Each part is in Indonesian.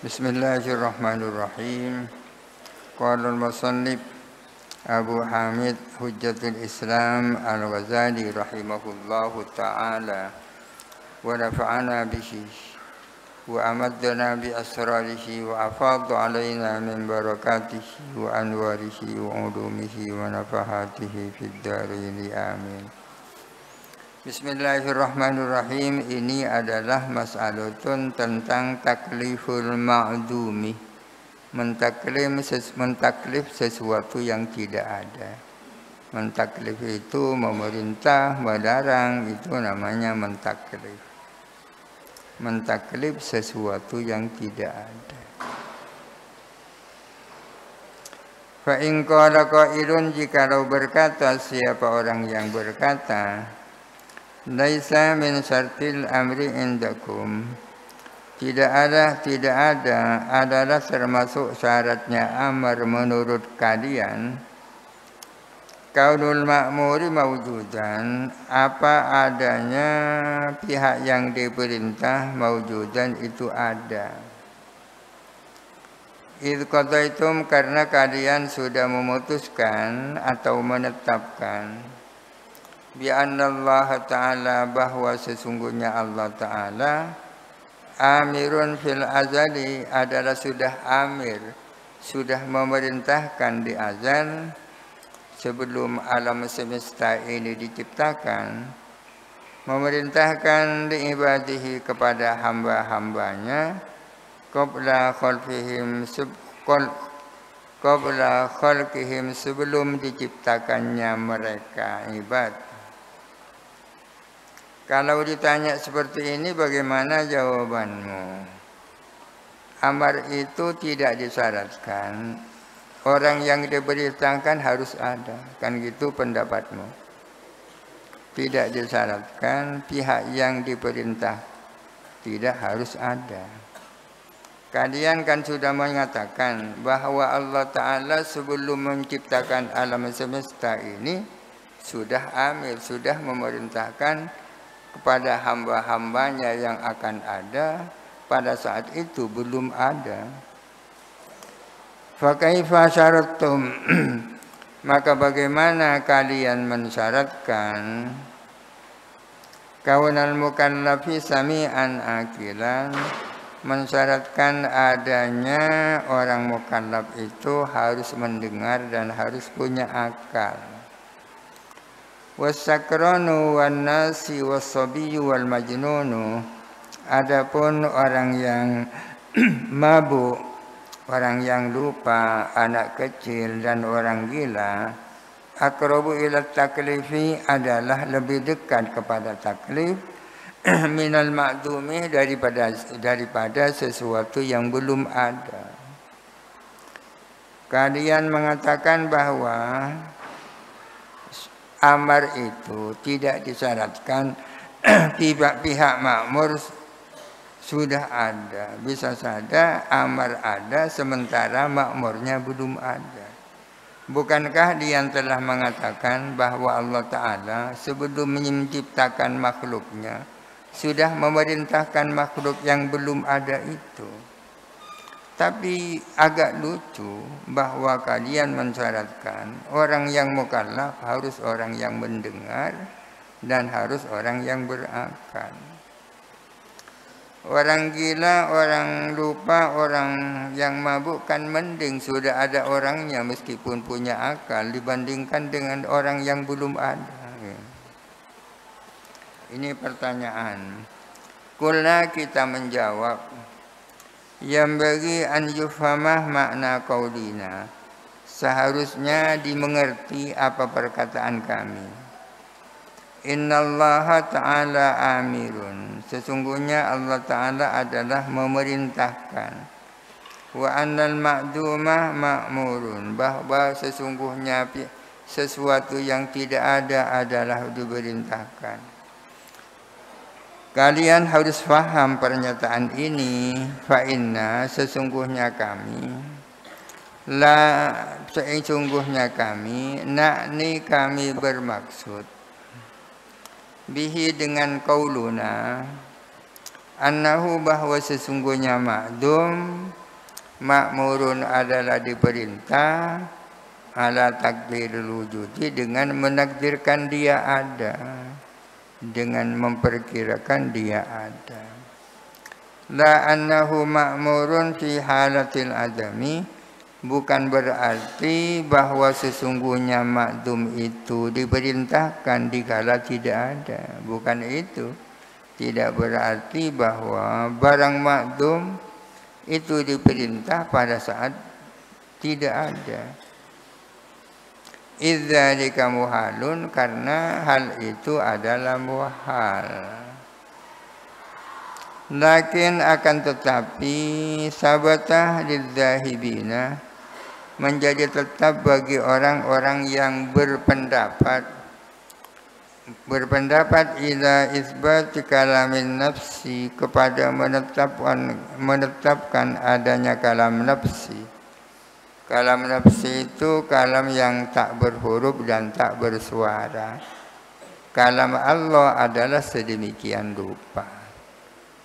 Bismillahirrahmanirrahim. Qala al-musannif Abu Hamid Hujjatul Islam Al-Ghazali rahimahullahu ta'ala wa nafa'ana bihi wa amaddana bi asrarihi wa afadha alaina min barakatihi wa anwarihi wa ulumihi wa nafahatihi fid dharain amin. Bismillahirrahmanirrahim. Ini adalah mas'alatun tentang takliful ma'dumi, mentaklif sesuatu yang tidak ada. Mentaklif itu memerintah, melarang, itu namanya mentaklif. Mentaklif sesuatu yang tidak ada. Fa in qala qailun, jikalau berkata siapa orang yang berkata, laisa min syartil amri indakum, tidak ada adalah termasuk syaratnya amar menurut kalian, kaunul ma'muri mawjudan, apa adanya pihak yang diperintah mawjudan itu ada. Idh qadaitum, karena kalian sudah memutuskan atau menetapkan, bi annallaha ta'ala, bahwa sesungguhnya Allah Ta'ala amirun fil azali, adalah sudah amir, sudah memerintahkan di azal, sebelum alam semesta ini diciptakan, memerintahkan di ibadihi kepada hamba-hambanya, qabla khalqihim, sebelum diciptakannya mereka ibad. Kalau ditanya seperti ini, bagaimana jawabanmu? Amar itu tidak disyaratkan. Orang yang diperintahkan harus ada. Kan gitu pendapatmu? Tidak disyaratkan pihak yang diperintah tidak harus ada. Kalian kan sudah mengatakan bahwa Allah Ta'ala sebelum menciptakan alam semesta ini sudah amir, sudah memerintahkan kepada hamba-hambanya yang akan ada. Pada saat itu belum ada. Fa kaifa syarattum, maka bagaimana kalian mensyaratkan kaunal mukallafi sami'an akilan, mensyaratkan adanya orang mukallaf itu harus mendengar dan harus punya akal. Wasakranu wan nasi wasabiyu wal majnunu, adapun orang yang mabuk, orang yang lupa, anak kecil dan orang gila, aqrabu ila taklifi, adalah lebih dekat kepada taklif minal ma'dumi, daripada sesuatu yang belum ada. Kalian mengatakan bahwa amar itu tidak disyaratkan pihak makmur sudah ada. Bisa saja amar ada sementara makmurnya belum ada. Bukankah dia telah mengatakan bahwa Allah Ta'ala sebelum menciptakan makhluknya sudah memerintahkan makhluk yang belum ada itu? Tapi agak lucu bahwa kalian mensyaratkan orang yang mukallaf harus orang yang mendengar dan harus orang yang berakal. Orang gila, orang lupa, orang yang mabuk kan mending sudah ada orangnya meskipun punya akal dibandingkan dengan orang yang belum ada. Ini pertanyaan. Qulna, kita menjawab, yang bagi an yufhamah makna qaulina, seharusnya dimengerti apa perkataan kami. Innallaha ta'ala amirun, sesungguhnya Allah Ta'ala adalah memerintahkan. Wa annal ma'dumah ma'murun, bahwa sesungguhnya sesuatu yang tidak ada adalah diperintahkan. Kalian harus faham pernyataan ini. Fa inna, sesungguhnya kami, nakni, kami bermaksud, bihi dengan qauluna, annahu bahwa sesungguhnya ma'dum ma'murun adalah diperintah ala takdirul wujudi dengan menakdirkan dia ada, dengan memperkirakan dia ada. La annahu ma'murun fi halatil adami, bukan berarti bahwa sesungguhnya ma'dum itu diperintahkan dikala tidak ada. Bukan itu. Tidak berarti bahwa barang ma'dum itu diperintah pada saat tidak ada. Idzalika muhalun, karena hal itu adalah muhal. Lakin akan tetapi sabatah lidzahibina, menjadi tetap bagi orang-orang yang berpendapat ila isbat kalamin nafsi, kepada menetapkan adanya kalam nafsi. Kalam nafsi itu kalam yang tak berhuruf dan tak bersuara. Kalam Allah adalah sedemikian rupa.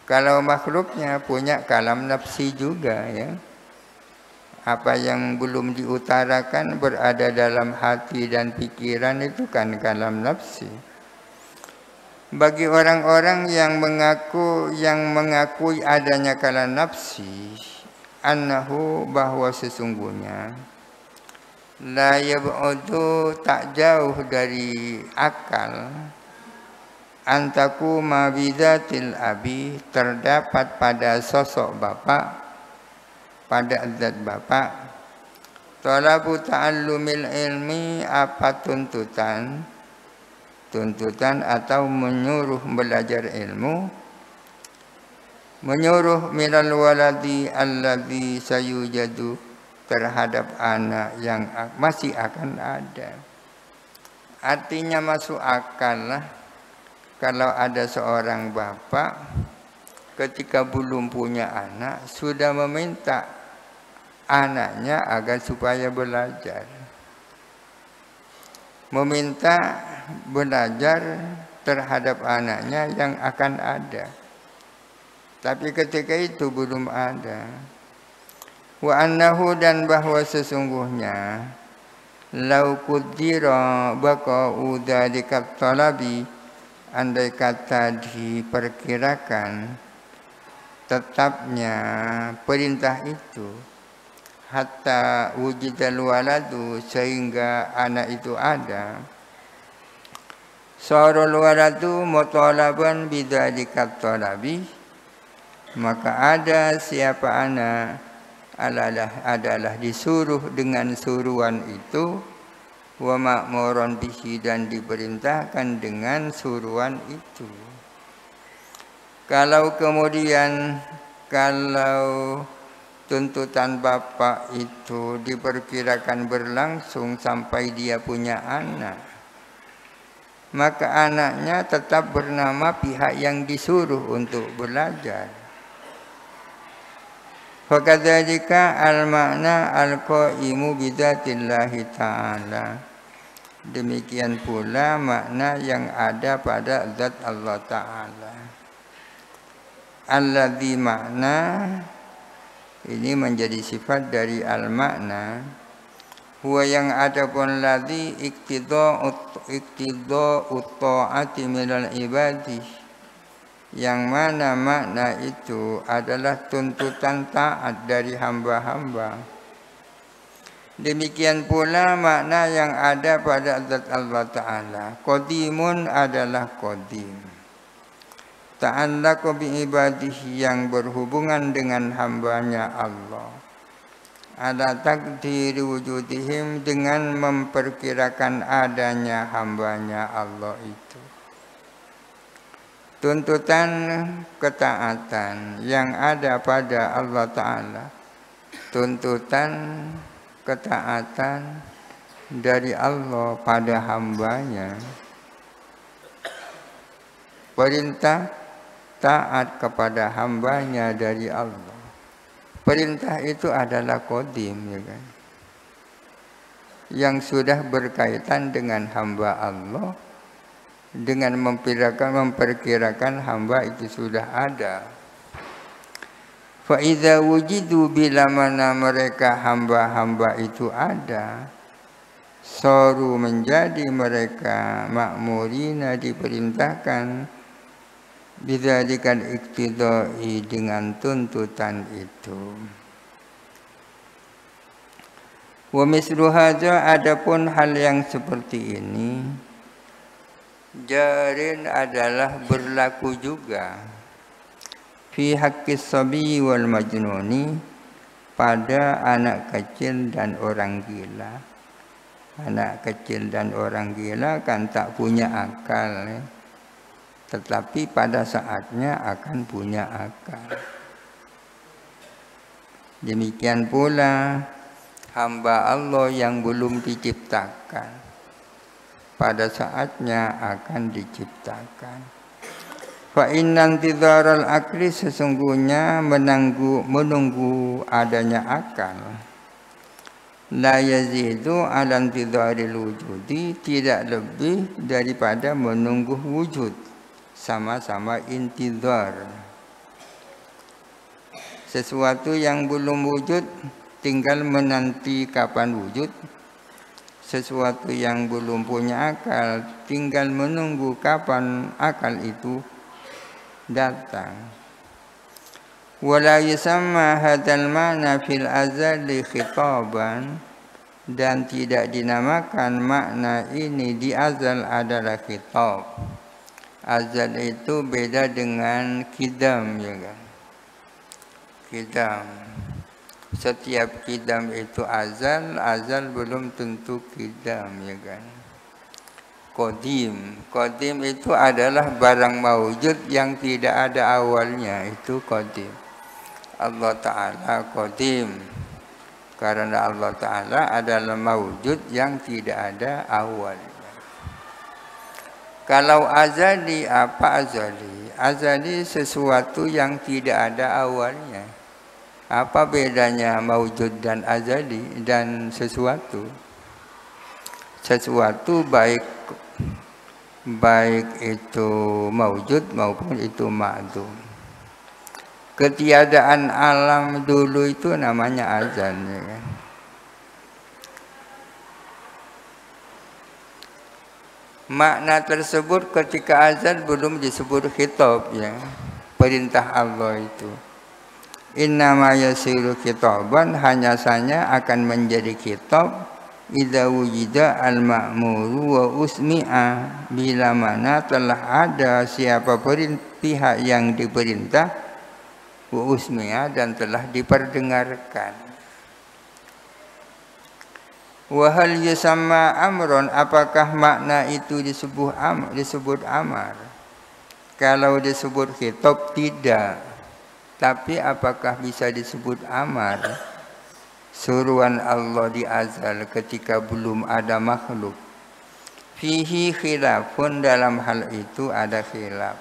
Kalau makhluknya punya kalam nafsi juga, ya. Apa yang belum diutarakan berada dalam hati dan pikiran itu kan kalam nafsi. Bagi orang-orang yang mengakui adanya kalam nafsi, annahu bahwa sesungguhnya la yab'udu, tak jauh dari akal, antaku mabidatil abi, terdapat pada sosok bapak, pada zat bapak, talabu ta'allumil ilmi, apa tuntutan atau menyuruh belajar ilmu, menyuruh minal waladi alladhi sayujadu, terhadap anak yang masih akan ada. Artinya masuk akal lah kalau ada seorang bapak ketika belum punya anak sudah meminta anaknya agar supaya belajar. Meminta belajar terhadap anaknya yang akan ada. Tapi ketika itu belum ada. Wa annahu, dan bahwa sesungguhnya lau qudira baqa'u dzalika talabi, andai kata diperkirakan tetapnya perintah itu, hatta wujidal waladu, sehingga anak itu ada, sarul waladu mutalaban bidzalika talabi, maka ada siapa anak adalah disuruh dengan suruhan itu, wa ma'muran bihi, dan diperintahkan dengan suruhan itu. Kalau kemudian tuntutan bapak itu diperkirakan berlangsung sampai dia punya anak, maka anaknya tetap bernama pihak yang disuruh untuk belajar. Fakadzalika al-makna al-qaimu bidzatillahi ta'ala, demikian pula makna yang ada pada zat Allah Ta'ala. Alladzi, makna ini menjadi sifat dari al-makna, huwa yang ada pun ladzi iktida'ut ta'ati minal ibadi, yang mana makna itu adalah tuntutan taat dari hamba-hamba. Demikian pula makna yang ada pada zat Allah Ta'ala. Qadimun adalah qadim, ta'allaqu bi ibadihi, yang berhubungan dengan hambanya Allah. Ala takdiri wujudihim, dengan memperkirakan adanya hambanya Allah itu. Tuntutan ketaatan yang ada pada Allah Ta'ala, tuntutan ketaatan dari Allah pada hambanya, perintah taat kepada hambanya dari Allah. Perintah itu adalah qadim, ya kan? Yang sudah berkaitan dengan hamba Allah, dengan memperkirakan hamba itu sudah ada. Fa idza wujidu, bila mana mereka hamba-hamba itu ada, saru menjadi mereka ma'murina diperintahkan, bidzalikan iktidai dengan tuntutan itu. Wa mislu hadza, adapun hal yang seperti ini, jarin adalah berlaku juga fi haqqis sabi wal majnuni, pada anak kecil dan orang gila. Anak kecil dan orang gila kan tak punya akal, tetapi pada saatnya akan punya akal. Demikian pula hamba Allah yang belum diciptakan, pada saatnya akan diciptakan. Fa innan tidharal akli, sesungguhnya menunggu adanya akal, la yazidu ala intidharil wujudi, tidak lebih daripada menunggu wujud, sama-sama intidhar. Sesuatu yang belum wujud tinggal menanti kapan wujud. Sesuatu yang belum punya akal tinggal menunggu kapan akal itu datang. Wala yusamma hadzal ma'na fil azali khitaban, dan tidak dinamakan makna ini di azal adalah khitab. Azal itu beda dengan kidam, ya kan? Kidam, setiap kidam itu azal, azal belum tentu kidam, ya kan? Qadim, qadim itu adalah barang maujud yang tidak ada awalnya, itu qadim. Allah Ta'ala qadim, karena Allah Ta'ala adalah maujud yang tidak ada awalnya. Kalau azali, apa azali? Azali sesuatu yang tidak ada awalnya. Apa bedanya maujud dan azali dan sesuatu? Sesuatu baik itu maujud maupun itu ma'dum. Ketiadaan alam dulu itu namanya azal, ya kan? Makna tersebut ketika azal belum disebut khitab, ya, perintah Allah itu. Innama yasiru khitaban, hanya saja akan menjadi khitab idza wujida al-ma'muru wa usmi'a, bila mana telah ada siapa pihak yang diperintah, wa usmi'a, dan telah diperdengarkan. Wa hal yusamma amron, apakah makna itu disebut amar? Kalau disebut khitab tidak, tapi apakah bisa disebut amar? Suruhan Allah di azal ketika belum ada makhluk. Fihi khilafun, dalam hal itu ada khilaf.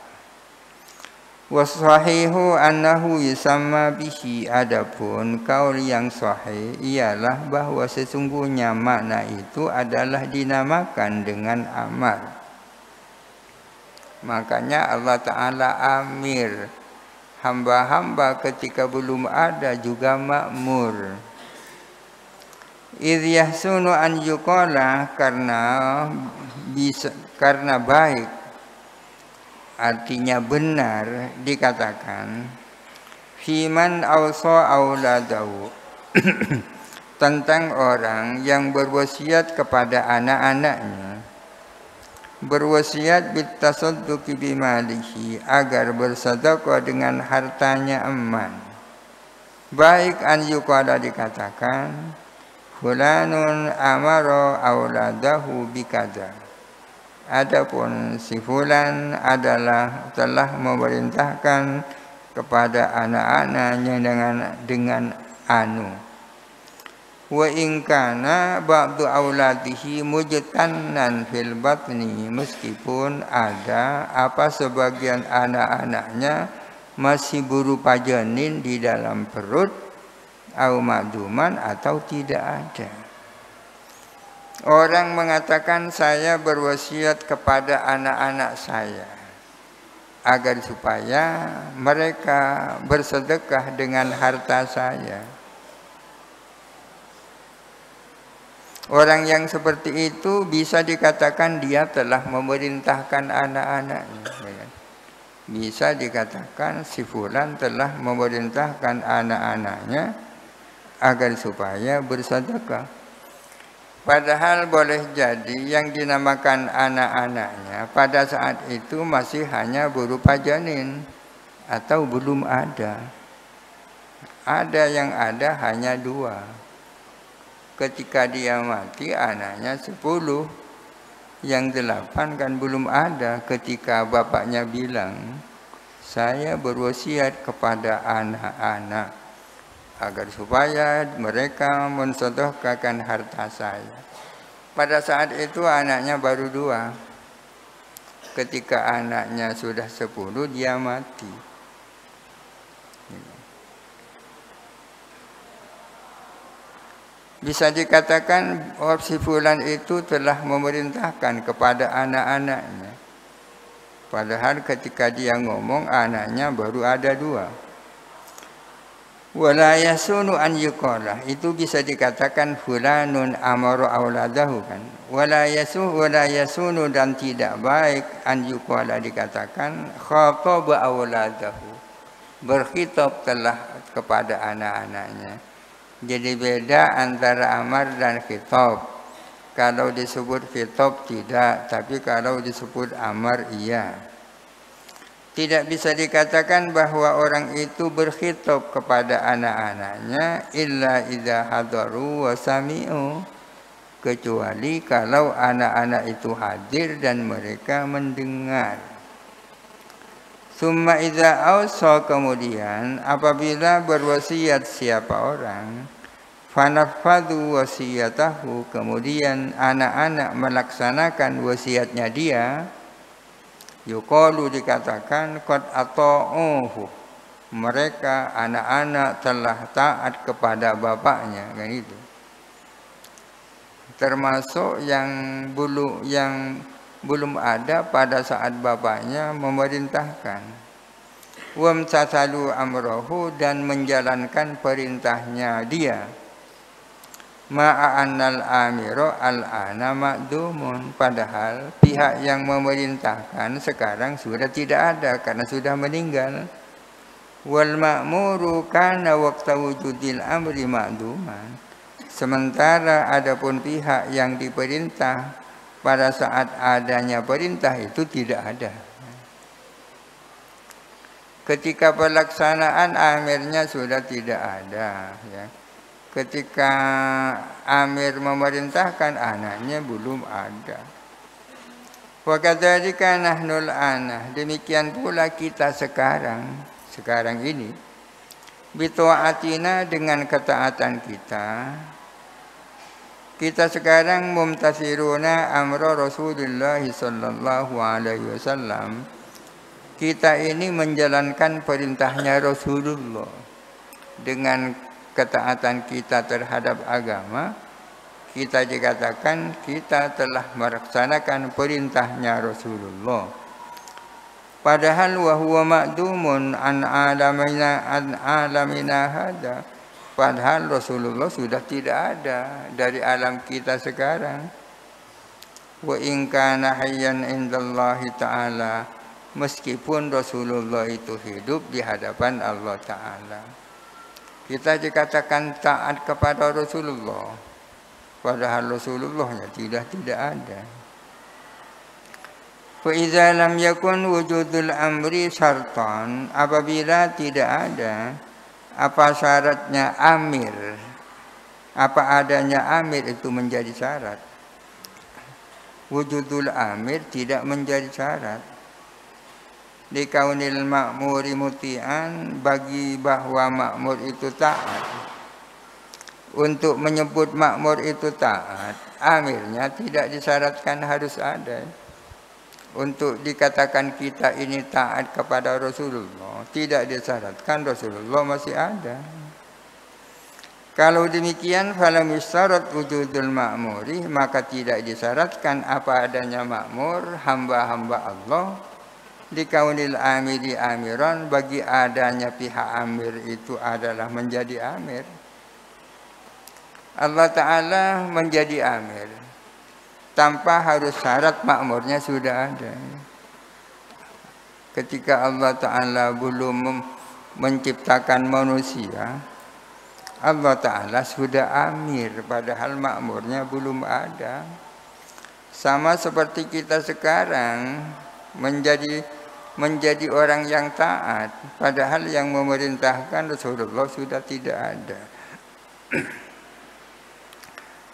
Wasahihu annahu yusamma bihi, adapun kaul yang sahih ialah bahwa sesungguhnya makna itu adalah dinamakan dengan amar. Makanya Allah Ta'ala amir hamba-hamba ketika belum ada juga makmur. Idh yahsunu an yuqala, karena baik, artinya benar dikatakan, fiman awsa auladahu, tentang orang yang berwasiat kepada anak-anaknya, berwasiat bitasadduqi bimalihi, agar bersedekah dengan hartanya aman. Baik an yuqala dikatakan, fulanun amara auladahu bikada, adapun si fulan adalah telah memerintahkan kepada anak-anaknya dengan anu. Wa in kana ba'du auladihi mujtannan fil batni, meskipun ada sebagian anak-anaknya masih berupa janin di dalam perut, au ma'duman, atau tidak ada. Orang mengatakan saya berwasiat kepada anak-anak saya agar supaya mereka bersedekah dengan harta saya. Orang yang seperti itu bisa dikatakan dia telah memerintahkan anak-anaknya. Bisa dikatakan si fulan telah memerintahkan anak-anaknya agar supaya bersedekah. Padahal boleh jadi yang dinamakan anak-anaknya pada saat itu masih hanya berupa janin atau belum ada. Ada yang ada hanya 2. Ketika dia mati anaknya 10, yang 8 kan belum ada ketika bapaknya bilang, saya berwasiat kepada anak-anak agar supaya mereka mensedekahkan harta saya. Pada saat itu anaknya baru 2. Ketika anaknya sudah 10 dia mati. Bisa dikatakan si fulan itu telah memerintahkan kepada anak-anaknya. Padahal ketika dia ngomong anaknya baru ada 2. Wala yasunu an yuqala, itu bisa dikatakan fulanun amara auladahu kan. Wala yasunu dan tidak baik an yuqala dikatakan khataba auladahu, berkhitab telah kepada anak-anaknya. Jadi beda antara amar dan khitab. Kalau disebut khitab tidak, tapi kalau disebut amar iya. Tidak bisa dikatakan bahwa orang itu berkhitab kepada anak-anaknya illa idza hadaru wa sami'u, kecuali kalau anak-anak itu hadir dan mereka mendengar. Summa idza ausa, kemudian apabila berwasiat siapa orang, fanafadhu wasiyatahu, kemudian anak-anak melaksanakan wasiatnya dia, yuqalu dikatakan qad ata'uhu, mereka anak-anak telah taat kepada bapaknya, kan itu. Termasuk yang belum ada pada saat bapaknya memerintahkan. Wamtathalu amrahu, dan menjalankan perintahnya dia. Ma'annal amiro al-ana ma'dumun, padahal pihak yang memerintahkan sekarang sudah tidak ada karena sudah meninggal. Wal ma'muru kana waqta wujudil amri ma'duman, sementara adapun pihak yang diperintah pada saat adanya perintah itu tidak ada. Ketika pelaksanaan amirnya sudah tidak ada, ya. Ketika amir memerintahkan anaknya belum ada. Wa kadzalika nahnul ana, demikian pula kita sekarang ini, bitaatina, dengan ketaatan kita sekarang mumtasiruna amra Rasulullah sallallahu alaihi wasallam, kita ini menjalankan perintahnya Rasulullah. Dengan ketaatan kita terhadap agama, kita dikatakan kita telah melaksanakan perintahnya Rasulullah. Padahal wa huwa ma'dumun an alamina hada, padahal Rasulullah sudah tidak ada dari alam kita sekarang. Wa in kana hayyan indallahi ta'ala, meskipun Rasulullah itu hidup di hadapan Allah Ta'ala. Kita dikatakan taat kepada Rasulullah, padahal Rasulullahnya tidak ada. Fa idza lam yakun wujudul amri syartan, apabila tidak ada apa syaratnya amir, apa adanya amir itu menjadi syarat. Wujudul amir tidak menjadi syarat. Di kaunil ma'muri muti'an, bagi bahwa makmur itu taat. Untuk menyebut makmur itu taat, amirnya tidak disyaratkan harus ada. Untuk dikatakan kita ini taat kepada Rasulullah, tidak disyaratkan Rasulullah masih ada. Kalau demikian, falam yusyarat wujudul ma'muri, maka tidak disyaratkan apa adanya makmur, hamba-hamba Allah, Likaunil amiri amiran, bagi adanya pihak amir itu adalah menjadi amir. Allah Ta'ala menjadi amir tanpa harus syarat makmurnya sudah ada. Ketika Allah Ta'ala belum menciptakan manusia, Allah Ta'ala sudah amir, padahal makmurnya belum ada. Sama seperti kita sekarang menjadi orang yang taat, padahal yang memerintahkan Rasulullah sudah tidak ada.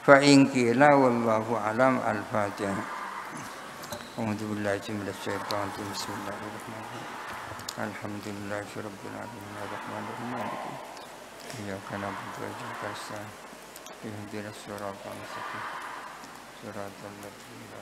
Fa in qila wallahu alam. Al-Fatihah. A'udzu billahi minasyaitonir rajim. Bismillahirrahmanirrahim. Alhamdulillahirabbil alamin arrahmanir rahim. Iyyaka na'budu wa iyyaka nasta'in. Ihdinas siratal mustaqim. Siratal ladzina